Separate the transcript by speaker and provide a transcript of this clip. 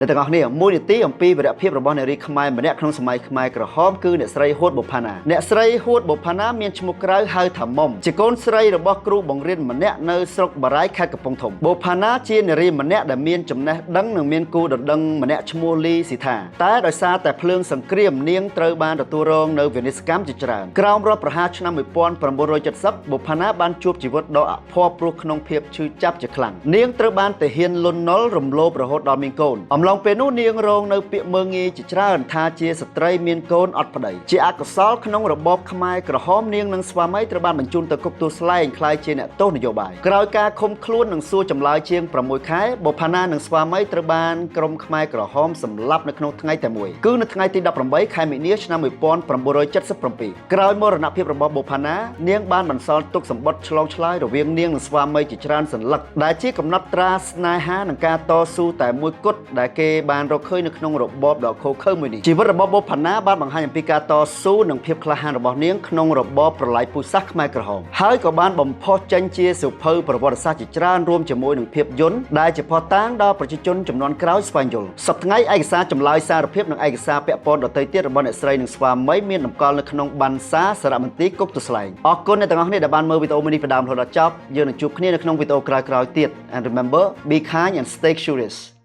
Speaker 1: ในแต่ก่อนนี้มูลนิธิអំពីវីរភាពរបស់នារីខ្មែរម្នាក់ក្នុងសម័យខ្មែរក្រហមគឺអ្នកស្រីហួតបុប្ផាណាអ្នកស្រីហួតបុប្ផាណាមានឈ្មោះក្រៅហៅថាមុំជាកូនស្រីរបស់គ្រូបង្រៀនម្នាក់នៅស្រុកបារាយខេត្តកំពង់ធំបុប្ផាណាជានារីម្នាក់ដែលមានចំណេះដឹងនិងមានគូដណ្ដឹងម្នាក់ឈ្មោះលីស៊ីថាតែដោយសារតែភ្លើងសង្គ្រាមនាងត្រូវបានទទួលរងនៅវិនិស្សកម្មជាច្រើនក្រោមរដ្ឋប្រហារឆ្នាំ1970បុប្ផាណាបានជួបជីវិតដ៏អភ័ព្វព្រោះក្នុងភាពឈឺចាប់ជាខ្លាំងនាងត្រូវបានទាហានលន់នល់រំលោភរហូតដល់មានកូនអំឡុងពេលនោះនាងរងនៅពាក្យមើលងាយជាច្រើនថាជាស្ត្រីមានកូនអត់ប្តីជាអកុសលក្នុងរបបខ្មែរក្រហមនាងនិងស្វាមីត្រូវបានបញ្ជូនទៅគុកទួលស្លែងក្លាយជាអ្នកទោសនយោបាយក្រោយការឃុំខ្លួននិងសួរចម្លើយជាង6ខែបុប្ផាណានិងស្វាមីត្រូវបានក្រុមខ្មែរក្រហមសម្លាប់នៅក្នុងថ្ងៃតែមួយគឺនៅថ្ងៃទី18ខែមិនិនាឆ្នាំ1977ក្រោយមរណភាពរបស់បុប្ផាណានាងបានបន្សល់ទុកសម្បត្តិឆ្លងឆ្លើយរវាងនាងនិងស្វាមីជាច្រើនសន្លឹកដែលជាកំណត់ត្រាស្នេហានិងការតស៊ូតែមួយគត់ដែលគេបានរកឃើញនៅក្នុងរបបដ៏ឃោរឃៅមួយនេះជីវិតរបស់បុប្ផាណាបានបង្ហាញអំពីការតស៊ូនិងភាពក្លាហានរបស់នាងក្នុងរបបប្រល័យពូជសាសន៍ខ្មែរក្រហមហើយក៏បានបំផុសចេញជាសៀវភៅប្រវត្តិសាស្ត្រជាច្រើនរួមជាមួយនឹងភាពយន្តដែលជាភស្តុតាងដល់ប្រជាជនជំនាន់ក្រោយស្វែងយល់សប្តាហ៍ថ្ងៃឯកសារចម្លើយសារភាពនិងឯកសារពាក់ព័ន្ធដទៃទៀតរបស់អ្នកស្រីនិងស្វាមីមានតម្កល់នៅក្នុងបណ្ណសារសារមន្ទីរគុកទួលស្លែងអរគុណអ្នកទាំងអស់គ្នាដែលបានមើលវីដេអូនេះពីដើមរហូតដល់ចប់យើងនឹងជួបគ្នានៅក្នុងវីដេអូក្រោយៗទៀត and remember be kind and stay curious